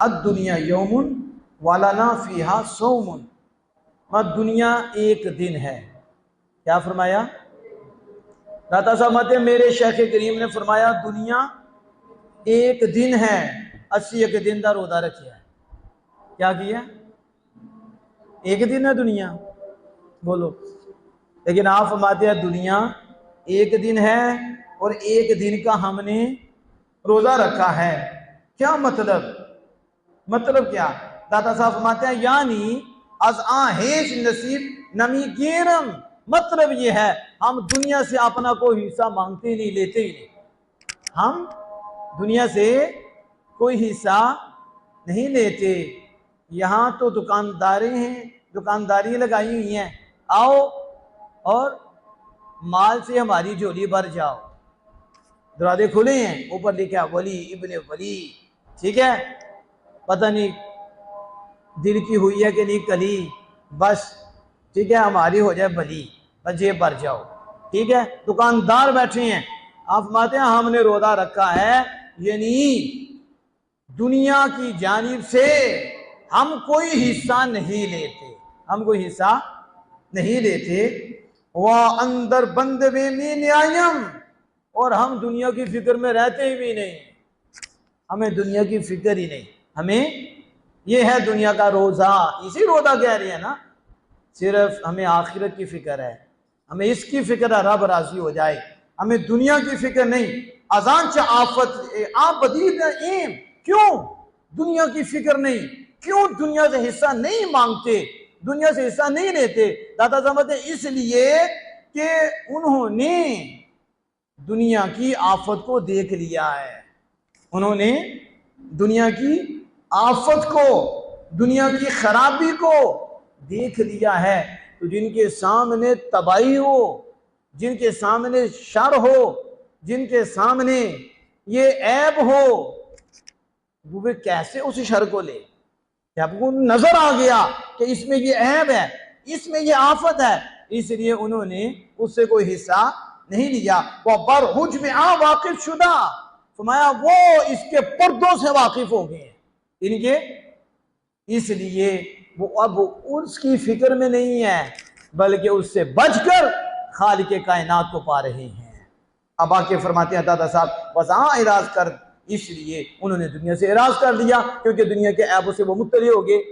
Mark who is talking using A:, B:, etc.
A: अद्दुनिया यौमुन वालाना फीहा सौमुन, दुनिया एक दिन है। क्या फरमाया? दाता साहब मत मेरे शेख करीम ने फरमाया दुनिया एक दिन है, 80 एक दिन का रोजा रखिया है। क्या किया? एक दिन है दुनिया, बोलो। लेकिन आप फरमाते हैं दुनिया एक दिन है और एक दिन का हमने रोजा रखा है। क्या मतलब? मतलब क्या? दाता साहब फरमाते हैं यानी अज आहेश नसीब नमी गेरम, मतलब ये है हम दुनिया से अपना कोई हिस्सा मांगते नहीं, लेते ही नहीं। हम दुनिया से कोई हिस्सा नहीं लेते। यहाँ तो दुकानदारी हैं, दुकानदारी लगाई हुई हैं, आओ और माल से हमारी झोली भर जाओ। दरवाजे खुले हैं, ऊपर लिखा वली इब्ने वली, ठीक है, पता नहीं दिल की हुई है कि नहीं कली, बस ठीक है हमारी हो जाए भली, बस जेब भर जाओ, ठीक है। दुकानदार बैठे हैं, आप फरमाते हैं हमने रोजा रखा है, यानी दुनिया की जानिब से हम कोई हिस्सा नहीं लेते, हम कोई हिस्सा नहीं लेते। वह अंदर बंद में आयम, और हम दुनिया की फिक्र में रहते ही भी नहीं, हमें दुनिया की फिक्र ही नहीं। हमें ये है दुनिया का रोजा, इसी रोजा कह रही है ना, सिर्फ हमें आखिरत की फिक्र है, हमें इसकी फिक्र है रब राजी हो जाए, हमें दुनिया की फिक्र नहीं। अजान च आफत आप बदीद एम, क्यों दुनिया की फिक्र नहीं, क्यों दुनिया से हिस्सा नहीं मांगते, दुनिया से हिस्सा नहीं लेते? दादा समझते इसलिए कि उन्होंने दुनिया की आफत को देख लिया है, उन्होंने दुनिया की आफत को, दुनिया की खराबी को देख लिया है। तो जिनके सामने तबाही हो, जिनके सामने शर हो, जिनके सामने ये ऐब हो, वो कैसे उस शर को ले? जब वो नजर आ गया कि इसमें ये ऐब है, इसमें ये आफत है, इसलिए उन्होंने उससे कोई हिस्सा नहीं लिया। वह बरहुज में आ वाकिफ शुदा, फरमाया वो इसके पर्दों से वाकिफ हो गए इनके, इसलिए वो अब उसकी फिक्र में नहीं है, बल्कि उससे बचकर खालिक कायनात को पा रहे हैं। अब आके फरमाते हैं दादा साहब बस इराज कर, इसलिए उन्होंने दुनिया से इराज कर लिया, क्योंकि दुनिया के ऐबों से वो मुत्तली हो गए।